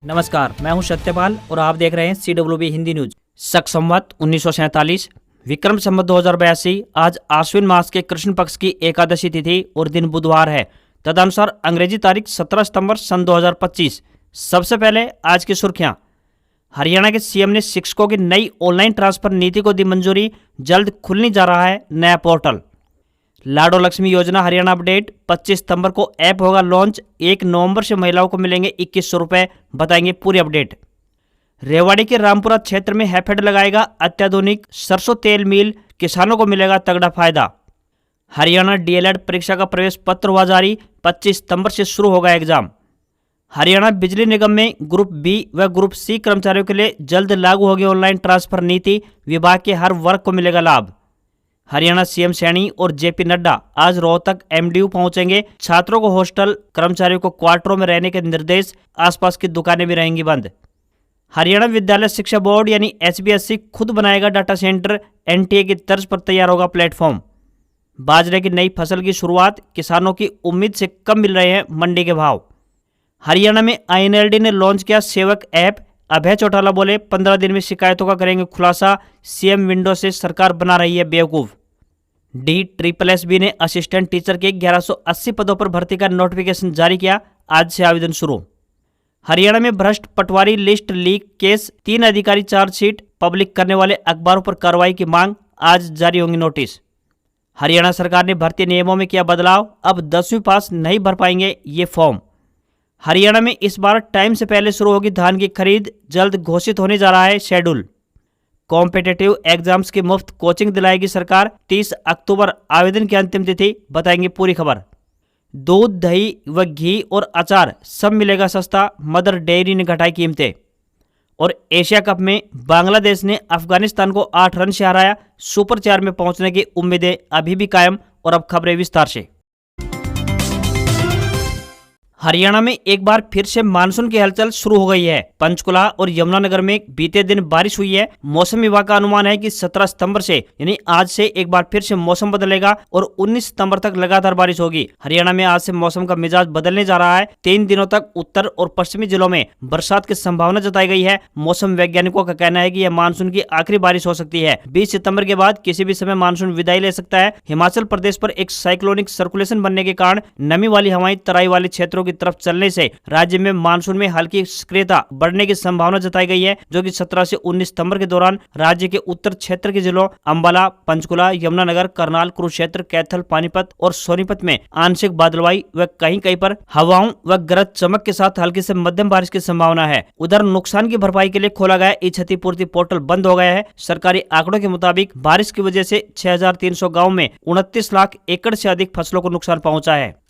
नमस्कार, मैं हूं सत्यपाल और आप देख रहे हैं CWB हिंदी न्यूज। शक संवत 1947 विक्रम संवत 2082 आज आश्विन मास के कृष्ण पक्ष की एकादशी तिथि और दिन बुधवार है। तदनुसार अंग्रेजी तारीख 17 सितंबर सन 2025। सबसे पहले आज की सुर्खियां। हरियाणा के सीएम ने शिक्षकों की नई ऑनलाइन ट्रांसफर नीति को दी मंजूरी, जल्द खुलने जा रहा है नया पोर्टल। लाडो लक्ष्मी योजना हरियाणा अपडेट 25 सितंबर को ऐप होगा लॉन्च। 1 नवंबर से महिलाओं को मिलेंगे 2100 रुपए, बताएंगे पूरी अपडेट। रेवाड़ी के रामपुरा क्षेत्र में हैफेड लगाएगा अत्याधुनिक सरसों तेल मिल, किसानों को मिलेगा तगड़ा फायदा। हरियाणा डीएलएड परीक्षा का प्रवेश पत्र हुआ जारी, 25 सितंबर से शुरू होगा एग्जाम। हरियाणा बिजली निगम में ग्रुप बी व ग्रुप सी कर्मचारियों के लिए जल्द लागू होगी ऑनलाइन ट्रांसफर नीति, विभाग के हर वर्ग को मिलेगा लाभ। हरियाणा सीएम सैनी और जेपी नड्डा आज रोहतक एमडीयू पहुंचेंगे। छात्रों को हॉस्टल, कर्मचारियों को क्वार्टरों में रहने के निर्देश, आसपास की दुकानें भी रहेंगी बंद। हरियाणा विद्यालय शिक्षा बोर्ड यानी HBSC खुद बनाएगा डाटा सेंटर, NTA की तर्ज पर तैयार होगा प्लेटफॉर्म। बाजरे की नई फसल की शुरुआत, किसानों की उम्मीद से कम मिल रहे हैं मंडी के भाव। हरियाणा में INLD ने लॉन्च किया सेवक ऐप, अभय चौटाला बोले 15 दिन में शिकायतों का करेंगे खुलासा। सीएम विंडो से सरकार बना रही है बेवकूफ। DSSB ने असिस्टेंट टीचर के 1180 पदों पर भर्ती का नोटिफिकेशन जारी किया, आज से आवेदन शुरू। हरियाणा में भ्रष्ट पटवारी लिस्ट लीक केस, 3 अधिकारी चार्जशीट पब्लिक करने वाले अखबारों पर कार्रवाई की मांग, आज जारी होंगी नोटिस। हरियाणा सरकार ने भर्ती नियमों में किया बदलाव, अब 10वीं पास नहीं भर पाएंगे ये फॉर्म। हरियाणा में इस बार टाइम से पहले शुरू होगी धान की खरीद, जल्द घोषित होने जा रहा है शेड्यूल। कॉम्पिटिटिव एग्जाम्स की मुफ्त कोचिंग दिलाएगी सरकार, 30 अक्टूबर आवेदन की अंतिम तिथि, बताएंगे पूरी खबर। दूध, दही व घी और अचार सब मिलेगा सस्ता, मदर डेयरी ने घटाई कीमतें। और एशिया कप में बांग्लादेश ने अफगानिस्तान को 8 रन से हराया, सुपर 4 में पहुंचने की उम्मीदें अभी भी कायम। और अब खबरें विस्तार से। हरियाणा में एक बार फिर से मानसून की हलचल शुरू हो गई है। पंचकुला और यमुनानगर में बीते दिन बारिश हुई है। मौसम विभाग का अनुमान है कि 17 सितंबर से यानी आज से एक बार फिर से मौसम बदलेगा और 19 सितंबर तक लगातार बारिश होगी। हरियाणा में आज से मौसम का मिजाज बदलने जा रहा है। 3 दिनों तक उत्तर और पश्चिमी जिलों में बरसात की संभावना जताई गई है। मौसम वैज्ञानिकों का कहना है कि यह मानसून की आखिरी बारिश हो सकती है। 20 सितंबर के बाद किसी भी समय मानसून विदाई ले सकता है। हिमाचल प्रदेश पर एक साइक्लोनिक सर्कुलेशन बनने के कारण नमी वाली हवाएं तराई वाले क्षेत्रों की तरफ चलने से राज्य में मानसून में हल्की सक्रियता बढ़ने की संभावना जताई गई है, जो कि 17 से 19 सितंबर के दौरान राज्य के उत्तर क्षेत्र के जिलों अंबाला, पंचकुला, यमुनानगर, करनाल, कुरुक्षेत्र, कैथल, पानीपत और सोनीपत में आंशिक बादलवाई व कहीं पर हवाओं व गरज चमक के साथ हल्की से मध्यम बारिश की संभावना है। उधर नुकसान की भरपाई के लिए खोला गया ई क्षतिपूर्ति पोर्टल बंद हो गया है। सरकारी आंकड़ों के मुताबिक बारिश की वजह से 6300 गाँव में 29 लाख एकड़ से अधिक फसलों को नुकसान पहुंचा है।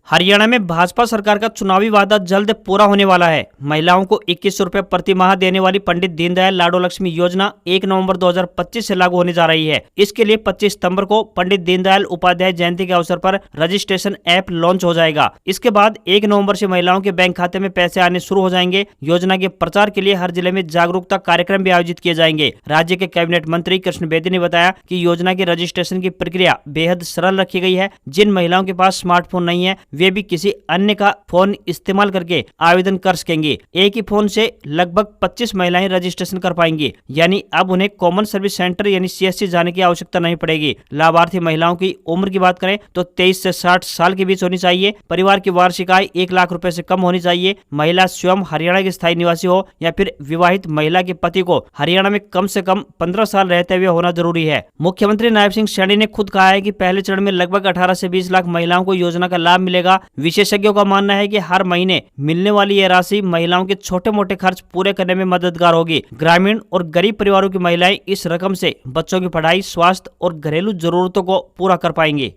हरियाणा में भाजपा सरकार का चुनावी वादा जल्द पूरा होने वाला है। महिलाओं को 2100 रुपए प्रति माह देने वाली पंडित दीनदयाल लाडो लक्ष्मी योजना 1 नवंबर 2025 से लागू होने जा रही है। इसके लिए 25 सितंबर को पंडित दीनदयाल उपाध्याय जयंती के अवसर पर रजिस्ट्रेशन ऐप लॉन्च हो जाएगा। इसके बाद 1 नवंबर से महिलाओं के बैंक खाते में पैसे आने शुरू हो जाएंगे। योजना के प्रचार के लिए हर जिले में जागरूकता कार्यक्रम भी आयोजित किए जाएंगे। राज्य के कैबिनेट मंत्री कृष्ण बेदी ने बताया कि योजना की रजिस्ट्रेशन की प्रक्रिया बेहद सरल रखी गई है। जिन महिलाओं के पास स्मार्टफोन नहीं है वे भी किसी अन्य का फोन इस्तेमाल करके आवेदन कर सकेंगे। एक ही फोन से लगभग 25 महिलाएं रजिस्ट्रेशन कर पाएंगी, यानी अब उन्हें कॉमन सर्विस सेंटर यानी CSC जाने की आवश्यकता नहीं पड़ेगी। लाभार्थी महिलाओं की उम्र की बात करें तो 23 से 60 साल के बीच होनी चाहिए। परिवार की वार्षिक आय 1 लाख रुपए से कम होनी चाहिए। महिला स्वयं हरियाणा की स्थायी निवासी हो या फिर विवाहित महिला के पति को हरियाणा में कम से कम 15 साल रहते हुए होना जरूरी है। मुख्यमंत्री नायब सिंह सैनी ने खुद कहा है कि पहले चरण में लगभग 18 से 20 लाख महिलाओं को योजना का लाभ मिलेगा। विशेषज्ञों का मानना है कि हर महीने मिलने वाली यह राशि महिलाओं के छोटे मोटे खर्च पूरे करने में मददगार होगी। ग्रामीण और गरीब परिवारों की महिलाएं इस रकम से बच्चों की पढ़ाई, स्वास्थ्य और घरेलू जरूरतों को पूरा कर पाएंगी।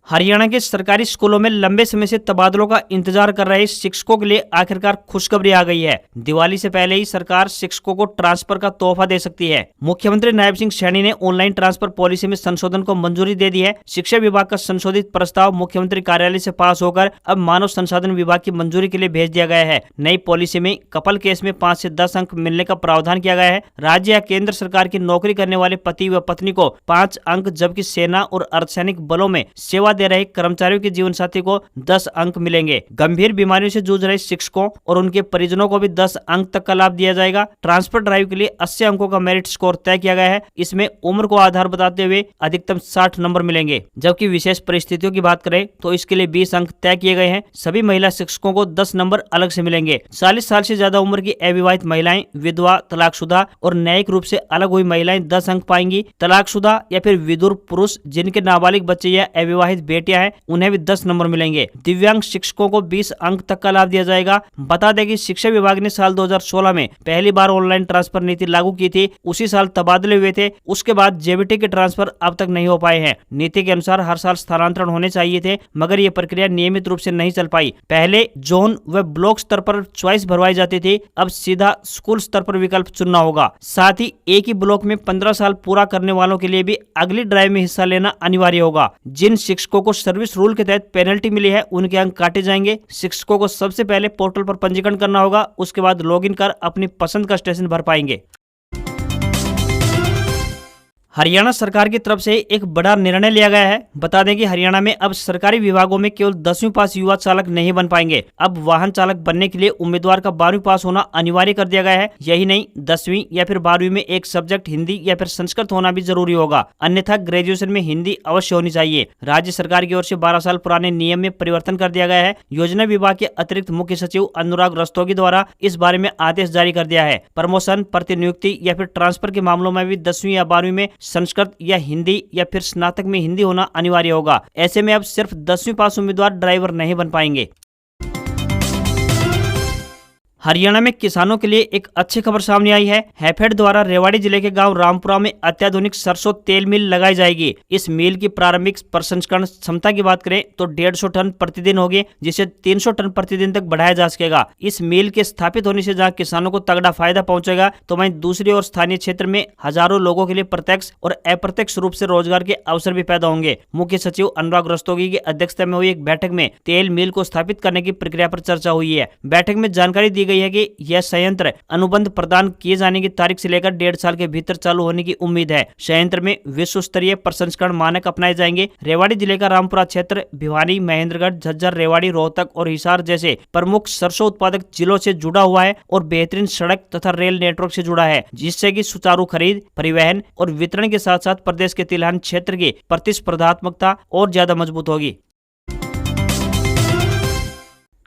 हरियाणा के सरकारी स्कूलों में लंबे समय से तबादलों का इंतजार कर रहे शिक्षकों के लिए आखिरकार खुशखबरी आ गई है। दिवाली से पहले ही सरकार शिक्षकों को ट्रांसफर का तोहफा दे सकती है। मुख्यमंत्री नायब सिंह सैनी ने ऑनलाइन ट्रांसफर पॉलिसी में संशोधन को मंजूरी दे दी है। शिक्षा विभाग का संशोधित प्रस्ताव मुख्यमंत्री कार्यालय से पास होकर अब मानव संसाधन विभाग की मंजूरी के लिए भेज दिया गया है। नई पॉलिसी में कपल केस में 5 से 10 अंक मिलने का प्रावधान किया गया है। राज्य या केंद्र सरकार की नौकरी करने वाले पति व पत्नी को 5 अंक, जबकि सेना और अर्धसैनिक बलों में सेवा दे रहे कर्मचारियों के जीवन साथी को 10 अंक मिलेंगे। गंभीर बीमारियों से जूझ रहे शिक्षकों और उनके परिजनों को भी 10 अंक तक का लाभ दिया जाएगा। ट्रांसफर ड्राइव के लिए 80 अंकों का मेरिट स्कोर तय किया गया है। इसमें उम्र को आधार बताते हुए अधिकतम 60 नंबर मिलेंगे। जबकि विशेष परिस्थितियों की बात करें तो इसके लिए 20 अंक तय किए गए हैं। सभी महिला शिक्षकों को 10 नंबर अलग से मिलेंगे। 40 साल से ज्यादा उम्र की अविवाहित महिलाएं, विधवा, तलाकशुदा और न्यायिक रूप से अलग हुई महिलाएं 10 अंक पाएंगी। तलाकशुदा या फिर विधुर पुरुष जिनके नाबालिग बच्चे या अविवाहित बेटियां हैं उन्हें भी 10 नंबर मिलेंगे। दिव्यांग शिक्षकों को 20 अंक तक का लाभ दिया जाएगा। बता दें कि शिक्षा विभाग ने साल 2016 में पहली बार ऑनलाइन ट्रांसफर नीति लागू की थी। उसी साल तबादले हुए थे। उसके बाद जेबीटी के ट्रांसफर अब तक नहीं हो पाए हैं। नीति के अनुसार हर साल स्थानांतरण होने चाहिए थे, मगर यह प्रक्रिया नियमित रूप से नहीं चल पाई। पहले जोन व ब्लॉक स्तर पर चॉइस भरवाई जाती थी, अब सीधा स्कूल स्तर पर विकल्प चुनना होगा। साथ ही एक ही ब्लॉक में 15 साल पूरा करने वालों के लिए भी अगली ड्राइव में हिस्सा लेना अनिवार्य होगा। जिन शिक्षकों को सर्विस रूल के तहत पेनल्टी मिली है उनके अंक काटे जाएंगे। शिक्षकों को सबसे पहले पोर्टल पर पंजीकरण करना होगा, उसके बाद लॉगिन कर अपनी पसंद का स्टेशन भर पाएंगे। हरियाणा सरकार की तरफ से एक बड़ा निर्णय लिया गया है। बता दें कि हरियाणा में अब सरकारी विभागों में केवल 10वीं पास युवा चालक नहीं बन पाएंगे। अब वाहन चालक बनने के लिए उम्मीदवार का 12वीं पास होना अनिवार्य कर दिया गया है। यही नहीं, 10वीं या फिर 12वीं में एक सब्जेक्ट हिंदी या फिर संस्कृत होना भी जरूरी होगा, अन्यथा ग्रेजुएशन में हिंदी अवश्य होनी चाहिए। राज्य सरकार की ओर से 12 साल पुराने नियम में परिवर्तन कर दिया गया है। योजना विभाग के अतिरिक्त मुख्य सचिव अनुराग रस्तोगी द्वारा इस बारे में आदेश जारी कर दिया है। प्रमोशन, प्रतिनियुक्ति या फिर ट्रांसफर के मामलों में भी 10वीं या 12वीं में संस्कृत या हिंदी या फिर स्नातक में हिंदी होना अनिवार्य होगा। ऐसे में अब सिर्फ 10वीं पास उम्मीदवार ड्राइवर नहीं बन पाएंगे। हरियाणा में किसानों के लिए एक अच्छी खबर सामने आई है। हैफेड द्वारा रेवाड़ी जिले के गांव रामपुरा में अत्याधुनिक सरसों तेल मिल लगाई जाएगी। इस मिल की प्रारंभिक प्रसंस्करण क्षमता की बात करें तो 150 टन प्रतिदिन होगी, जिसे 300 टन प्रतिदिन तक बढ़ाया जा सकेगा। इस मिल के स्थापित होने से जहां किसानों को तगड़ा फायदा पहुंचेगा, तो वहीं दूसरी ओर स्थानीय क्षेत्र में हजारों लोगों के लिए प्रत्यक्ष और अप्रत्यक्ष रूप से रोजगार के अवसर भी पैदा होंगे। मुख्य सचिव अनुराग रस्तोगी की अध्यक्षता में हुई एक बैठक में तेल मिल को स्थापित करने की प्रक्रिया पर चर्चा हुई है। बैठक में जानकारी दी है कि यह संयंत्र अनुबंध प्रदान किए जाने की तारीख से लेकर 1.5 साल के भीतर चालू होने की उम्मीद है। संयंत्र में विश्व स्तरीय प्रसंस्करण मानक अपनाए जाएंगे। रेवाड़ी जिले का रामपुरा क्षेत्र भिवानी, महेंद्रगढ़, झज्जर, रेवाड़ी, रोहतक और हिसार जैसे प्रमुख सरसों उत्पादक जिलों से जुड़ा हुआ है और बेहतरीन सड़क तथा रेल नेटवर्क से जुड़ा है, जिससे कि सुचारू खरीद, परिवहन और वितरण के साथ साथ प्रदेश के तिलहन क्षेत्र की प्रतिस्पर्धात्मकता और ज्यादा मजबूत होगी।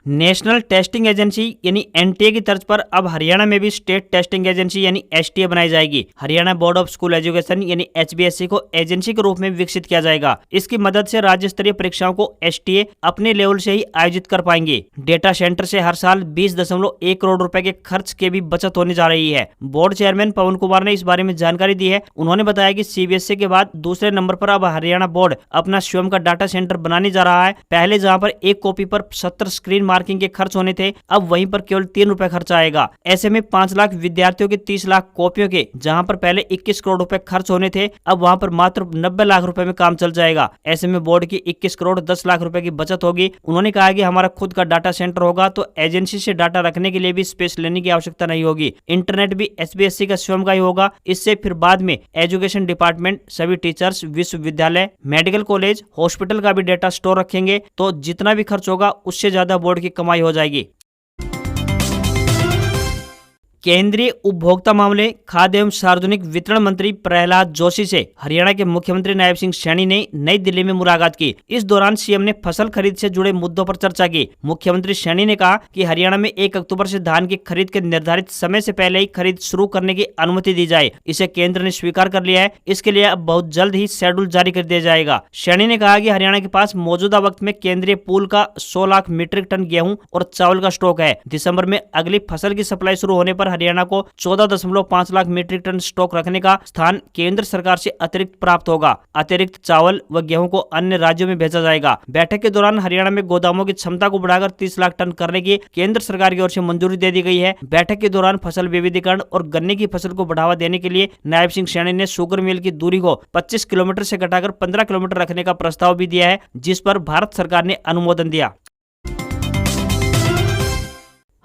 नेशनल टेस्टिंग एजेंसी यानी एनटीए की तर्ज पर अब हरियाणा में भी स्टेट टेस्टिंग एजेंसी यानी एसटीए बनाई जाएगी। Haryana board of school education यानी एचबीएसई को एजेंसी के रूप में विकसित किया जाएगा। इसकी मदद से राज्य स्तरीय परीक्षाओं को एसटीए अपने लेवल से ही आयोजित कर पाएंगे। डेटा सेंटर से हर साल 20.1 करोड़ रुपए के खर्च के भी बचत होने जा रही है। बोर्ड चेयरमैन पवन कुमार ने इस बारे में जानकारी दी है। उन्होंने बताया कि सीबीएसई के बाद दूसरे नंबर पर अब हरियाणा बोर्ड अपना स्वयं का डाटा सेंटर बनाने जा रहा है। पहले जहाँ पर एक कॉपी पर 70 स्क्रीन मार्किंग के खर्च होने थे, अब वहीं पर केवल 3 रुपए खर्च आएगा। ऐसे में 5 लाख विद्यार्थियों के 30 लाख कॉपियों के जहां पर पहले 21 करोड़ रुपए खर्च होने थे, अब वहां पर मात्र 90 लाख रुपए में काम चल जाएगा। ऐसे में बोर्ड की 21 करोड़ 10 लाख रुपए की बचत होगी। उन्होंने कहा कि हमारा खुद का डाटा सेंटर होगा तो एजेंसी से डाटा रखने के लिए भी स्पेस लेने की आवश्यकता नहीं होगी। इंटरनेट भी एचबीएसई का स्वयं का ही होगा। इससे फिर बाद में एजुकेशन डिपार्टमेंट, सभी टीचर्स, विश्वविद्यालय, मेडिकल कॉलेज, हॉस्पिटल का भी डेटा स्टोर रखेंगे, तो जितना भी खर्च होगा उससे ज्यादा बोर्ड की कमाई हो जाएगी। केंद्रीय उपभोक्ता मामले, खाद्य एवं सार्वजनिक वितरण मंत्री प्रहलाद जोशी से हरियाणा के मुख्यमंत्री नायब सिंह सैनी ने नई दिल्ली में मुलाकात की। इस दौरान सीएम ने फसल खरीद से जुड़े मुद्दों पर चर्चा की। मुख्यमंत्री सैनी ने कहा कि हरियाणा में 1 अक्टूबर से धान की खरीद के निर्धारित समय से पहले ही खरीद शुरू करने की अनुमति दी जाए। इसे केंद्र ने स्वीकार कर लिया है। इसके लिए अब बहुत जल्द ही शेड्यूल जारी कर दिया जाएगा। सैनी ने कहा कि हरियाणा के पास मौजूदा वक्त में केंद्रीय पूल का 100 लाख मीट्रिक टन गेहूं और चावल का स्टॉक है। दिसंबर में अगली फसल की सप्लाई शुरू होने पर हरियाणा को 14.5 लाख मीट्रिक टन स्टॉक रखने का स्थान केंद्र सरकार से अतिरिक्त प्राप्त होगा। अतिरिक्त चावल व गेहूं को अन्य राज्यों में भेजा जाएगा। बैठक के दौरान हरियाणा में गोदामों की क्षमता को बढ़ाकर 30 लाख टन करने की केंद्र सरकार की ओर से मंजूरी दे दी गई है। बैठक के दौरान फसल विविधीकरण और गन्ने की फसल को बढ़ावा देने के लिए नायब सिंह सैनी ने शुगर मिल की दूरी को 25 किलोमीटर से घटाकर 15 किलोमीटर रखने का प्रस्ताव भी दिया है, जिस पर भारत सरकार ने अनुमोदन दिया।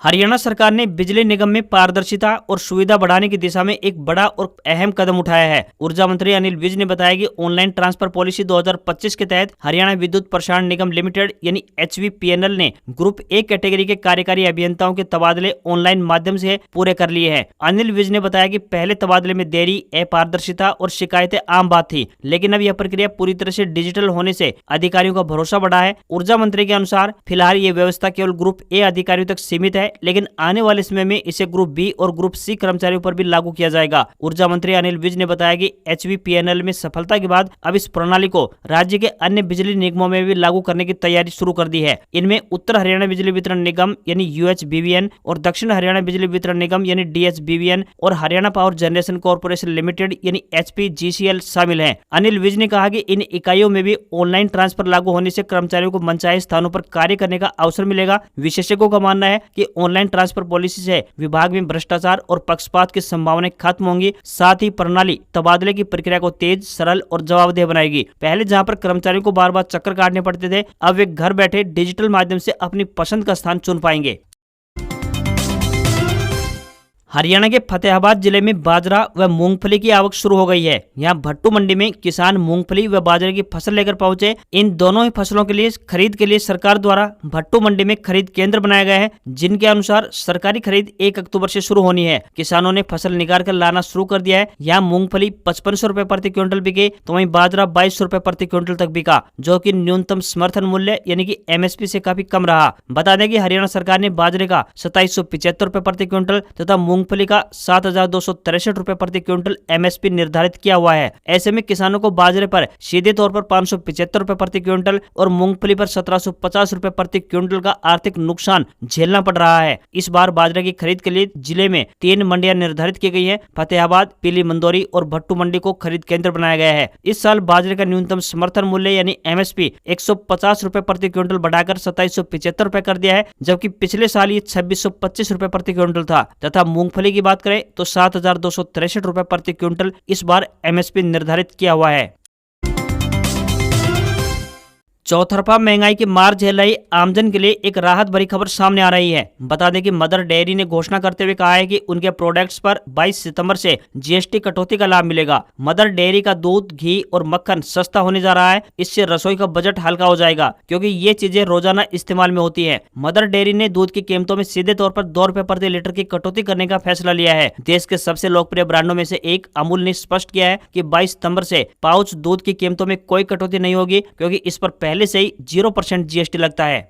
हरियाणा सरकार ने बिजली निगम में पारदर्शिता और सुविधा बढ़ाने की दिशा में एक बड़ा और अहम कदम उठाया है। ऊर्जा मंत्री अनिल विज ने बताया कि ऑनलाइन ट्रांसफर पॉलिसी 2025 के तहत हरियाणा विद्युत प्रसारण निगम लिमिटेड यानी HVPNL ने ग्रुप ए कैटेगरी के कार्यकारी अभियंताओं के तबादले ऑनलाइन माध्यम से पूरे कर लिए हैं। अनिल विज ने बताया कि पहले तबादले में देरी, अपारदर्शिता और शिकायतें आम बात थी, लेकिन अब यह प्रक्रिया पूरी तरह से डिजिटल होने से अधिकारियों का भरोसा बढ़ा है। ऊर्जा मंत्री के अनुसार फिलहाल ये व्यवस्था केवल ग्रुप ए अधिकारियों तक सीमित है, लेकिन आने वाले समय में इसे ग्रुप बी और ग्रुप सी कर्मचारियों पर भी लागू किया जाएगा। ऊर्जा मंत्री अनिल विज ने बताया कि HVPNL में सफलता के बाद अब इस प्रणाली को राज्य के अन्य बिजली निगमों में भी लागू करने की तैयारी शुरू कर दी है। इनमें उत्तर हरियाणा बिजली वितरण निगम यानी UHBVN और दक्षिण हरियाणा बिजली वितरण निगम यानी DHBVN और Haryana power generation corporation limited यानी HPGCL शामिल हैं। अनिल विज ने कहा कि इन इकाइयों में भी ऑनलाइन ट्रांसफर लागू होने से कर्मचारियों को मनचाहे स्थानों पर कार्य करने का अवसर मिलेगा। विशेषज्ञों का मानना है कि ऑनलाइन ट्रांसफर पॉलिसी से विभाग में भ्रष्टाचार और पक्षपात की संभावनाएं खत्म होंगी। साथ ही प्रणाली तबादले की प्रक्रिया को तेज, सरल और जवाबदेह बनाएगी। पहले जहां पर कर्मचारियों को बार बार चक्कर काटने पड़ते थे, अब वे घर बैठे डिजिटल माध्यम से अपनी पसंद का स्थान चुन पाएंगे। हरियाणा के फतेहाबाद जिले में बाजरा व मूंगफली की आवक शुरू हो गई है। यहाँ भट्टू मंडी में किसान मूंगफली व बाजरे की फसल लेकर पहुंचे। इन दोनों ही फसलों के लिए खरीद के लिए सरकार द्वारा भट्टू मंडी में खरीद केंद्र बनाया गया है, जिनके अनुसार सरकारी खरीद 1 अक्टूबर से शुरू होनी है। किसानों ने फसल निकाल कर लाना शुरू कर दिया है। यहाँ मूंगफली 5500 रुपए प्रति क्विंटल बिके, तो वहीं बाजरा 2200 रुपए प्रति क्विंटल तक बिका, जो कि न्यूनतम समर्थन मूल्य यानी कि MSP से काफी कम रहा। बता दें कि हरियाणा सरकार ने बाजरे का 2775 रुपए प्रति क्विंटल तथा मूंगफली का 7263 रुपए प्रति क्विंटल MSP निर्धारित किया हुआ है। ऐसे में किसानों को बाजरे पर सीधे तौर पर 575 रुपए प्रति क्विंटल और मूंगफली पर 1750 रुपए प्रति क्विंटल का आर्थिक नुकसान झेलना पड़ रहा है। इस बार बाजरे की खरीद के लिए जिले में 3 मंडियां निर्धारित की गई है। फतेहाबाद, पीली मंदोरी और भट्टू मंडी को खरीद केंद्र बनाया गया है। इस साल बाजरे का न्यूनतम समर्थन मूल्य यानी MSP 150 रुपए प्रति क्विंटल बढ़ाकर 2775 रुपए कर दिया है, जबकि पिछले साल ये 2625 रुपए प्रति क्विंटल था। तथा मूंगफली की बात करें तो 7263 रुपए प्रति क्विंटल इस बार MSP निर्धारित किया हुआ है। चौतरफा महंगाई की मार झेल रही आमजन के लिए एक राहत भरी खबर सामने आ रही है। बता दें कि मदर डेयरी ने घोषणा करते हुए कहा है कि उनके प्रोडक्ट्स पर 22 सितंबर से GST कटौती का लाभ मिलेगा। मदर डेयरी का दूध, घी और मक्खन सस्ता होने जा रहा है। इससे रसोई का बजट हल्का हो जाएगा, क्योंकि ये चीजें रोजाना इस्तेमाल में होती है। मदर डेयरी ने दूध की कीमतों में सीधे तौर पर 2 रुपए प्रति लीटर की कटौती करने का फैसला लिया है। देश के सबसे लोकप्रिय ब्रांडों में से एक अमूल ने स्पष्ट किया है कि 22 सितंबर से पाउच दूध की कीमतों में कोई कटौती नहीं होगी, क्योंकि इस पर पहले से ही 0% GST लगता है।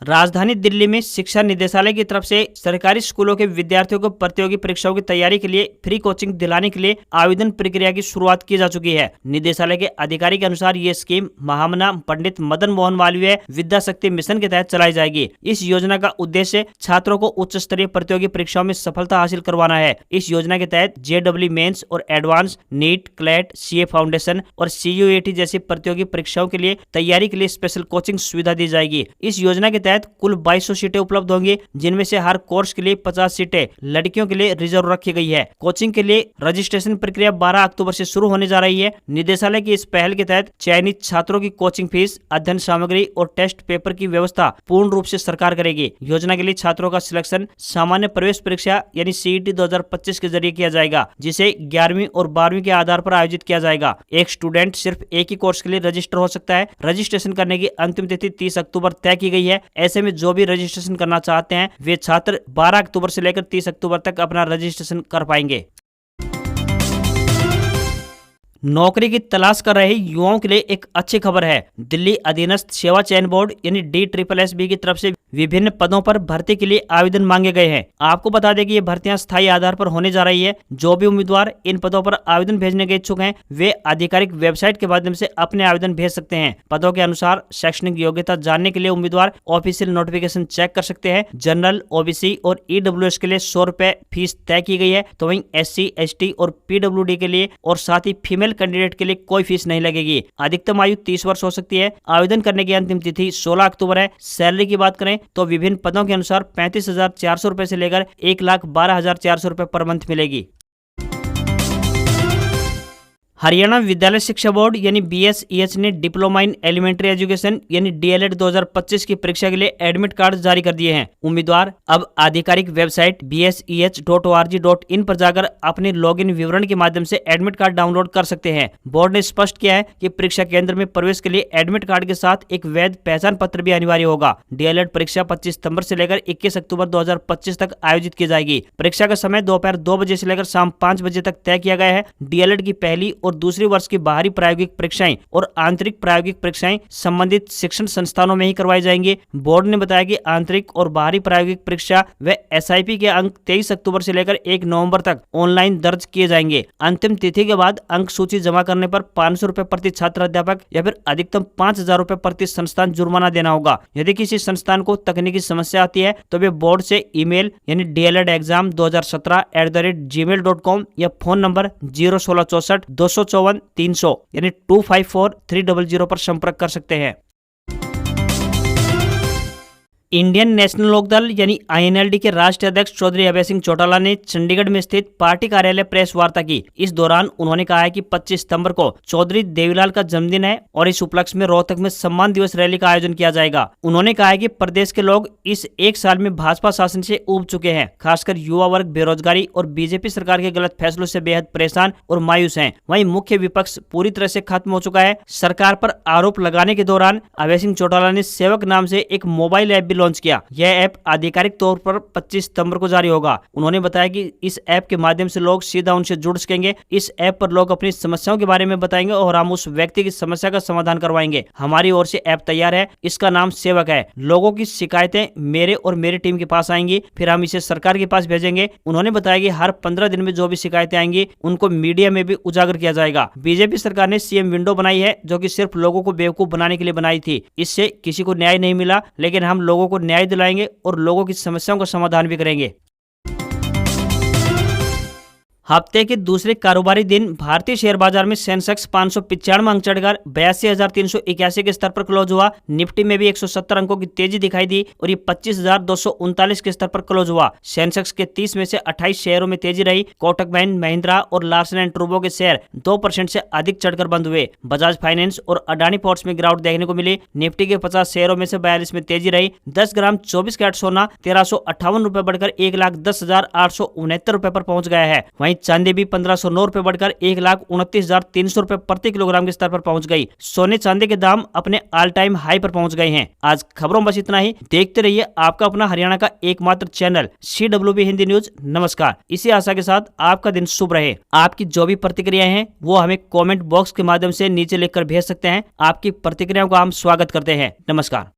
राजधानी दिल्ली में शिक्षा निदेशालय की तरफ से सरकारी स्कूलों के विद्यार्थियों को प्रतियोगी परीक्षाओं की तैयारी के लिए फ्री कोचिंग दिलाने के लिए आवेदन प्रक्रिया की शुरुआत की जा चुकी है। निदेशालय के अधिकारी के अनुसार ये स्कीम महामना पंडित मदन मोहन मालवीय विद्या शक्ति मिशन के तहत चलाई जाएगी। इस योजना का उद्देश्य छात्रों को उच्च स्तरीय प्रतियोगी परीक्षाओं में सफलता हासिल करवाना है। इस योजना के तहत JEE मेंस और advance, NEET, CLAT, CA foundation और CUET जैसी प्रतियोगी परीक्षाओं के लिए तैयारी के लिए स्पेशल कोचिंग सुविधा दी जाएगी। इस योजना के कुल 2200 सीटें उपलब्ध होंगी, जिनमें से हर कोर्स के लिए 50 सीटें लड़कियों के लिए रिजर्व रखी गई है। कोचिंग के लिए रजिस्ट्रेशन प्रक्रिया 12 अक्टूबर से शुरू होने जा रही है। निदेशालय की इस पहल के तहत चयनित छात्रों की कोचिंग फीस, अध्ययन सामग्री और टेस्ट पेपर की व्यवस्था पूर्ण रूप से सरकार करेगी। योजना के लिए छात्रों का सिलेक्शन सामान्य प्रवेश परीक्षा यानी CET 2025 के जरिए किया जाएगा, जिसे 11वीं और 12वीं के आधार पर आयोजित किया जाएगा। एक स्टूडेंट सिर्फ एक ही कोर्स के लिए रजिस्टर हो सकता है। रजिस्ट्रेशन करने की अंतिम तिथि 30 अक्टूबर तय की गई है। ऐसे में जो भी रजिस्ट्रेशन करना चाहते हैं वे छात्र 12 अक्टूबर से लेकर 30 अक्टूबर तक अपना रजिस्ट्रेशन कर पाएंगे। नौकरी की तलाश कर रहे युवाओं के लिए एक अच्छी खबर है। दिल्ली अधीनस्थ सेवा चयन बोर्ड यानी DSSB की तरफ से विभिन्न पदों पर भर्ती के लिए आवेदन मांगे गए हैं। आपको बता दें कि ये भर्तियां स्थायी आधार पर होने जा रही है। जो भी उम्मीदवार इन पदों पर आवेदन भेजने के इच्छुक हैं, वे आधिकारिक वेबसाइट के माध्यम से अपने आवेदन भेज सकते हैं। पदों के अनुसार शैक्षणिक योग्यता जानने के लिए उम्मीदवार ऑफिशियल नोटिफिकेशन चेक कर सकते हैं। जनरल, OBC और EWS के लिए 100 रुपए फीस तय की गई है, तो वहीं SC, ST और PWD के लिए और साथ ही फीमेल कैंडिडेट के लिए कोई फीस नहीं लगेगी। अधिकतम आयु 30 वर्ष हो सकती है। आवेदन करने की अंतिम तिथि 16 अक्टूबर है। सैलरी की बात करें तो विभिन्न पदों के अनुसार 35,400 रुपए से लेकर 1,12,400 रुपए पर मंथ मिलेगी। हरियाणा विद्यालय शिक्षा बोर्ड यानी BSEH ने डिप्लोमा इन एलिमेंट्री एजुकेशन यानी DLED 2025 की परीक्षा के लिए एडमिट कार्ड जारी कर दिए हैं। उम्मीदवार अब आधिकारिक वेबसाइट bseh.org.in पर जाकर अपने लॉगिन विवरण के माध्यम से एडमिट कार्ड डाउनलोड कर सकते हैं। बोर्ड ने स्पष्ट किया है कि परीक्षा केंद्र में प्रवेश के लिए एडमिट कार्ड के साथ एक वैध पहचान पत्र भी अनिवार्य होगा। DLED परीक्षा 25 सितंबर से लेकर 21 अक्टूबर 2025 तक आयोजित की जाएगी। परीक्षा का समय दोपहर 2 बजे से लेकर शाम 5 बजे तक तय किया गया है। DLED की पहली और दूसरी वर्ष की बाहरी प्रायोगिक परीक्षाएं और आंतरिक प्रायोगिक परीक्षाएं संबंधित शिक्षण संस्थानों में ही करवाई जाएंगी। बोर्ड ने बताया कि आंतरिक और बाहरी प्रायोगिक परीक्षा व SIP के अंक 23 अक्टूबर से लेकर 1 नवंबर तक ऑनलाइन दर्ज किए जाएंगे। अंतिम तिथि के बाद अंक सूची जमा करने पर 500 रुपए प्रति छात्र अध्यापक या फिर अधिकतम 5,000 रुपए प्रति संस्थान जुर्माना देना होगा। यदि किसी संस्थान को तकनीकी समस्या आती है तो वे बोर्ड से ईमेल यानी DLEDexam2017@gmail.com या फोन नंबर 01664 254 300 यानी 254 300 पर संपर्क कर सकते हैं। इंडियन नेशनल लोकदल यानी INLD के राष्ट्रीय अध्यक्ष चौधरी अभय सिंह चौटाला ने चंडीगढ़ में स्थित पार्टी कार्यालय प्रेस वार्ता की। इस दौरान उन्होंने कहा है कि 25 सितंबर को चौधरी देवीलाल का जन्मदिन है और इस उपलक्ष्य में रोहतक में सम्मान दिवस रैली का आयोजन किया जाएगा। उन्होंने कहा है कि प्रदेश के लोग इस एक साल में भाजपा शासन से ऊब चुके हैं। खासकर युवा वर्ग बेरोजगारी और BJP सरकार के गलत फैसलों से बेहद परेशान और मायूस हैं। वहीं मुख्य विपक्ष पूरी तरह से खत्म हो चुका है। सरकार पर आरोप लगाने के दौरान अभय सिंह चौटाला ने सेवक नाम से एक मोबाइल ऐप भी लॉन्च किया। यह ऐप आधिकारिक तौर पर 25 सितंबर को जारी होगा। उन्होंने बताया कि इस ऐप के माध्यम से लोग सीधा उनसे जुड़ सकेंगे। इस ऐप पर लोग अपनी समस्याओं के बारे में बताएंगे और हम उस व्यक्ति की समस्या का समाधान करवाएंगे। हमारी ओर से ऐप तैयार है। इसका नाम सेवक है। लोगों की शिकायतें मेरे और मेरी टीम के पास आएंगी, फिर हम इसे सरकार के पास भेजेंगे। उन्होंने बताया कि हर 15 दिन में जो भी शिकायतें आएंगी उनको मीडिया में भी उजागर किया जाएगा। BJP सरकार ने CM विंडो बनाई है जो कि सिर्फ लोगों को बेवकूफ बनाने के लिए बनाई थी। इससे किसी को न्याय नहीं मिला, लेकिन हम लोगों को न्याय दिलाएंगे और लोगों की समस्याओं का समाधान भी करेंगे। हफ्ते के दूसरे कारोबारी दिन भारतीय शेयर बाजार में सेंसेक्स 595 अंक चढ़कर 82,381 के स्तर पर क्लोज हुआ। निफ्टी में भी 170 अंकों की तेजी दिखाई दी और ये 25,239 के स्तर पर क्लोज हुआ। सेंसेक्स के 30 में से 28 शेयरों में तेजी रही। कोटक महिंद्रा और लार्सन एंड टूब्रो के शेयर 2% से अधिक चढ़कर बंद हुए। बजाज फाइनेंस और अडानी पोर्ट्स में गिरावट देखने को मिली। निफ्टी के 50 शेयरों में से 42 में तेजी रही। 10 ग्राम 24 कैरेट सोना 1358 रुपए बढ़कर 1,10,869 रुपए पर पहुंच गया है। वहीं चांदी भी 1509 रुपए बढ़कर 1,29,300 रुपए प्रति किलोग्राम के स्तर पर पहुंच गई। सोने चांदी के दाम अपने ऑल टाइम हाई पर पहुंच गए हैं। आज खबरों में बस इतना ही। देखते रहिए आपका अपना हरियाणा का एकमात्र चैनल CWB हिंदी न्यूज। नमस्कार। इसी आशा के साथ आपका दिन शुभ रहे। आपकी जो भी प्रतिक्रियाएं हैं वो हमें कॉमेंट बॉक्स के माध्यम से नीचे लिखकर भेज सकते हैं। आपकी प्रतिक्रियाओं का हम स्वागत करते हैं। नमस्कार।